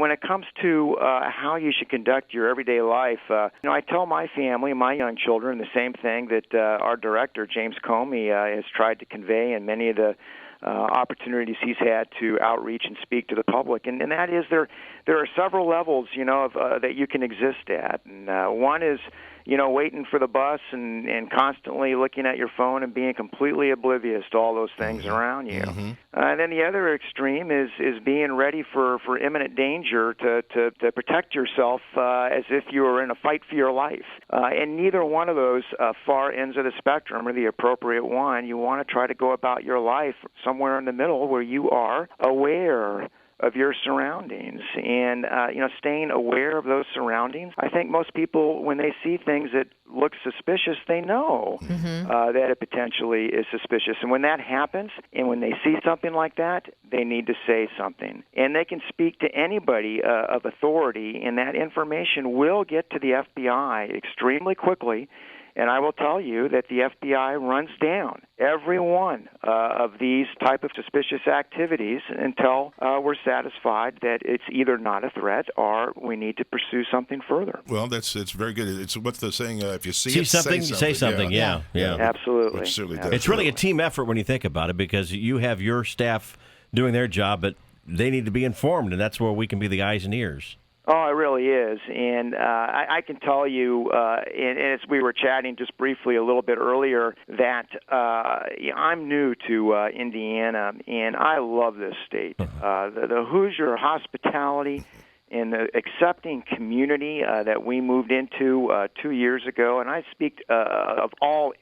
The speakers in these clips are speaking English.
when it comes to how you should conduct your everyday life, I tell my family, my young children, the same thing that our director, James Comey, has tried to convey in many of the opportunities he's had to outreach and speak to the public, and that is there are several levels, that you can exist at, and one is, waiting for the bus and constantly looking at your phone and being completely oblivious to all those things around you. And then the other extreme is being ready for imminent danger to protect yourself as if you were in a fight for your life. And neither one of those far ends of the spectrum are the appropriate one. You want to try to go about your life somewhere in the middle where you are aware of your surroundings, and staying aware of those surroundings. I think most people, when they see things that look suspicious, they know that it potentially is suspicious. And when that happens, and when they see something like that, they need to say something. And they can speak to anybody of authority, and that information will get to the FBI extremely quickly. And I will tell you that the FBI runs down every one of these type of suspicious activities until we're satisfied that it's either not a threat or we need to pursue something further. Well, it's very good. It's what's the saying? If you see something, say something. Yeah. Absolutely. Which certainly does. It's really a team effort when you think about it, because you have your staff doing their job, but they need to be informed, and that's where we can be the eyes and ears. Oh, it really is, and I can tell you, and as we were chatting just briefly a little bit earlier, that I'm new to Indiana, and I love this state. The Hoosier hospitality and the accepting community that we moved into 2 years ago, and I speak of all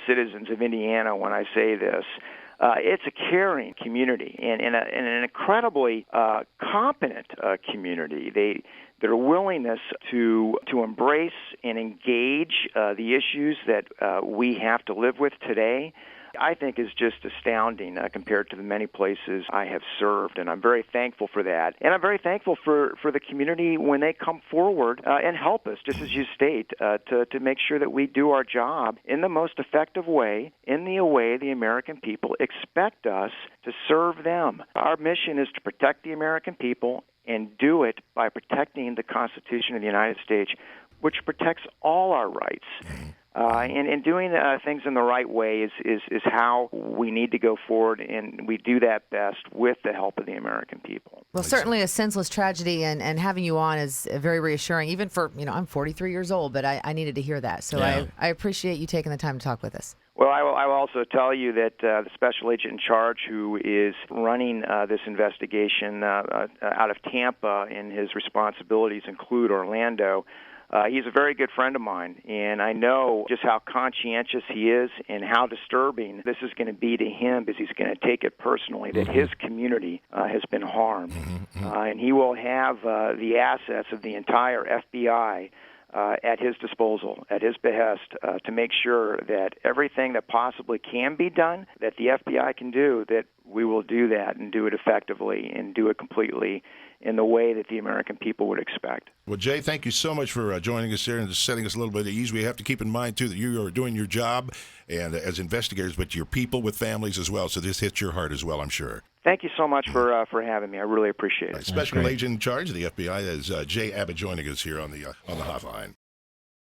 citizens of Indiana when I say this. It's a caring community and an incredibly competent community. Their willingness to embrace and engage the issues that we have to live with today, I think, is just astounding compared to the many places I have served, and I'm very thankful for that. And I'm very thankful for the community when they come forward and help us, just as you state, to make sure that we do our job in the most effective way, in the way the American people expect us to serve them. Our mission is to protect the American people and do it by protecting the Constitution of the United States, which protects all our rights. And doing things in the right way is how we need to go forward, and we do that best with the help of the American people. Well, certainly a senseless tragedy, and having you on is very reassuring, even for, I'm 43 years old, but I needed to hear that. So I appreciate you taking the time to talk with us. Well, I will also tell you that the special agent in charge who is running this investigation out of Tampa, and his responsibilities include Orlando, he's a very good friend of mine, and I know just how conscientious he is and how disturbing this is going to be to him, because he's going to take it personally that his community has been harmed. And he will have the assets of the entire FBI at his disposal, at his behest, to make sure that everything that possibly can be done, that the FBI can do, that we will do that and do it effectively and do it completely in the way that the American people would expect. Well, Jay, thank you so much for joining us here and just setting us a little bit at ease. We have to keep in mind, too, that you are doing your job and as investigators, but your people with families as well. So this hits your heart as well, I'm sure. Thank you so much for having me. I really appreciate it. Special agent in charge of the FBI is Jay Abbott joining us here on the hotline.